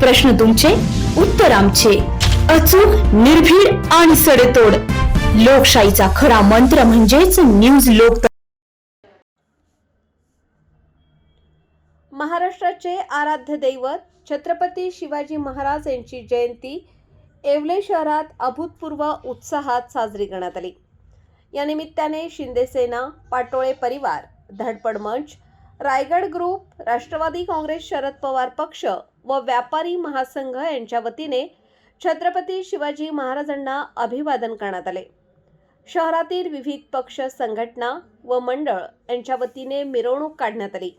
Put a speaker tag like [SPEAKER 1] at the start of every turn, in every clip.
[SPEAKER 1] प्रश्न तुमचे, उत्तर आमचे. अचूक, निर्भीड आणि सडेतोड. लोकशाहीचा खरा मंत्र म्हणजेच न्यूज लोक.
[SPEAKER 2] महाराष्ट्राचे आराध्य दैवत छत्रपती शिवाजी महाराज यांची जयंती येवले शहरात अभूतपूर्व उत्साहात साजरी करण्यात आली. या निमित्ताने शिंदे सेना, पाटोळे परिवार, धडपड मंच, रायगड ग्रुप, राष्ट्रवादी काँग्रेस, शरद पवार पक्ष व व्यापारी महासंघ यांच्या वतीने छत्रपती शिवाजी महाराजांना अभिवादन करण्यात आले. शहरातील विविध पक्ष, संघटना व मंडळ यांच्या वतीने मिरवणूक काढण्यात आली.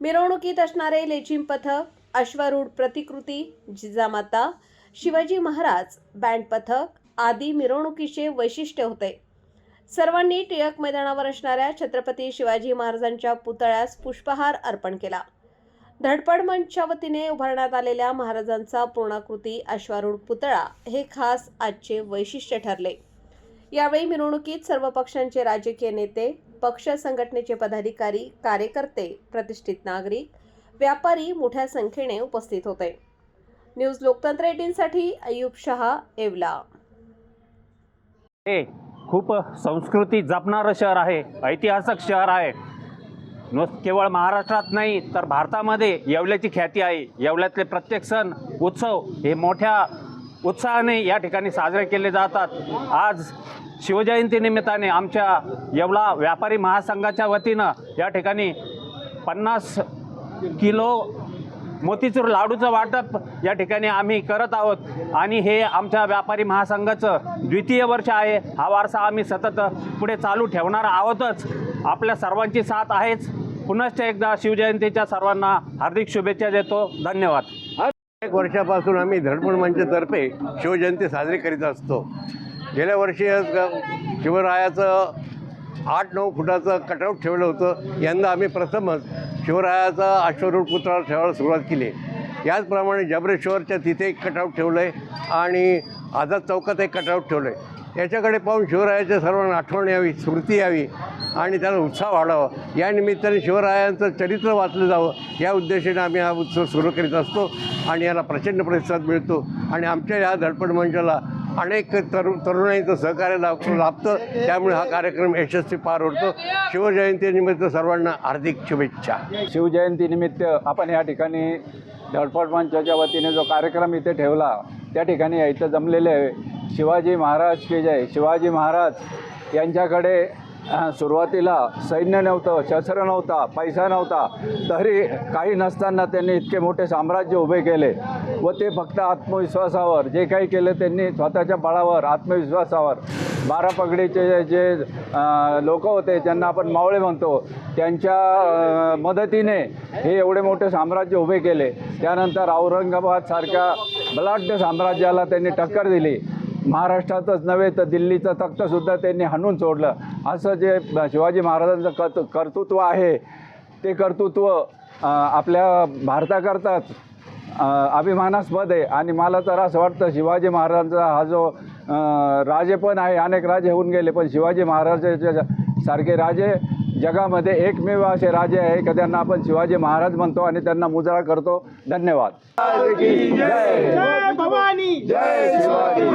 [SPEAKER 2] मिरवणुकीत असणारे लेझिम पथक, अश्वारूढ प्रतिकृती, जिजामाता, शिवाजी महाराज, बँड पथक आदी मिरवणुकीचे वैशिष्ट्य होते. सर्वांनी टिळक मैदानावर असणाऱ्या छत्रपती शिवाजी महाराजांच्या पुतळ्यास पुष्पहार अर्पण केला. धडपड मंचच्या वतीने उभारण्यात आलेल्या महाराजांचा पूर्णाकृती अश्वारूढ पुतळा हे खास आजचे वैशिष्ट्य ठरले. यावेळी मिरवणुकीत सर्व पक्षांचे राजकीय नेते, पक्ष संघटनेचे पदाधिकारी, कार्यकर्ते, प्रतिष्ठित नागरिक, व्यापारी मोठ्या संख्येने उपस्थित होते. न्यूज लोकतंत्र 18 साठी अय्यूब शहा, येवला.
[SPEAKER 3] हे खूप संस्कृती जपणारं शहर आहे, ऐतिहासिक शहर आहे. केवळ महाराष्ट्रात नाही तर भारतामध्ये येवल्याची ख्याती आहे. येवल्यातले प्रत्येक सण, उत्सव हे मोठ्या उत्साहाने या ठिकाणी साजरे केले जातात. आज शिवजयंती निमित्ताने आमच्या येवला व्यापारी महासंघाच्या वतीनं या ठिकाणी 50 किलो मोतीचूर लाडूचं वाटप या ठिकाणी आम्ही करत आहोत आणि हे आमच्या व्यापारी महासंघाचं द्वितीय वर्ष आहे. हा वारसा आम्ही सतत पुढे चालू ठेवणार आहोतच. आपल्या सर्वांची साथ आहेच. पुनश्च एकदा शिवजयंतीच्या सर्वांना हार्दिक शुभेच्छा देतो. धन्यवाद.
[SPEAKER 4] एक वर्षापासून आम्ही धडपड मंचतर्फे शिवजयंती साजरी करीत असतो. गेल्या वर्षी शिवरायाचं 8-9 फुटाचं कटआउट ठेवलं होतं. यंदा आम्ही प्रथमच शिवरायाचा अश्वारूढ पुतळा ठेवायला सुरुवात केली. याचप्रमाणे जबरेश्वरच्या तिथे एक कटआउट ठेवलं आहे आणि आझाद चौकात एक कटआउट ठेवलं आहे. याच्याकडे पाहून शिवरायाच्या सर्वांना आठवण यावी, स्मृती यावी आणि त्याला उत्साह वाढावा. या निमित्ताने शिवरायांचं चरित्र वाचलं जावं या उद्देशाने आम्ही हा उत्सव सुरू करीत असतो आणि याला प्रचंड प्रतिसाद मिळतो. आणि आमच्या या धडपड मंचाला अनेक तरुणाईचं सहकार्य लाभतं. त्यामुळे हा कार्यक्रम यशस्वी पार होतो. शिवजयंतीनिमित्त सर्वांना हार्दिक शुभेच्छा.
[SPEAKER 5] शिवजयंतीनिमित्त आपण या ठिकाणी धडपड मंचाच्या वतीने जो कार्यक्रम इथे ठेवला त्या ठिकाणी इथं जमलेले शिवाजी महाराज की जय. शिवाजी महाराज यांच्याकडे सुरुवातीला सैन्य नव्हतं, शस्त्र नव्हता, पैसा नव्हता, तरी काही नसताना त्यांनी इतके मोठे साम्राज्य उभे केले व ते फक्त आत्मविश्वासावर जे काही केले त्यांनी स्वतःच्या बळावर, आत्मविश्वासावर. 12 पगडीचे जे लोक होते ज्यांना आपण मावळे म्हणतो त्यांच्या मदतीने हे एवढे मोठे साम्राज्य उभे केले. त्यानंतर औरंगाबादसारख्या बलाढ्य साम्राज्याला त्यांनी टक्कर दिली. महाराष्ट्रातच नव्हे तर दिल्लीचं तख्तसुद्धा त्यांनी हाणून सोडलं. असं जे शिवाजी महाराजांचं कर्तृत्व आहे ते कर्तृत्व आपल्या भारताकरताच अभिमानास्पद आहे. आणि मला तर असं वाटतं शिवाजी महाराजांचा हा जो राजेपण आहे, अनेक राजे होऊन गेले पण शिवाजी महाराजांच्या सारखे राजे जगामध्ये एकमेव असे राजे आहे की त्यांना आपण शिवाजी महाराज म्हणतो आणि त्यांना मुजरा करतो. धन्यवाद. जय भवानी, जय शिवाजी.